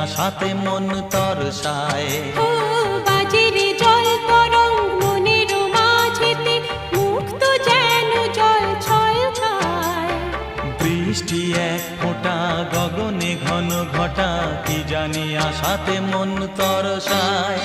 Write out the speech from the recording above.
আশাতে মন তরসায়। ও বাজেরে জল তরঙ্গ মনের মাঝেতে, মুক্ত যেন জল ছল খায়। বৃষ্টি এক ফোঁটা গগনে ঘন ঘটা, কি জানি আশাতে মন তরসায়।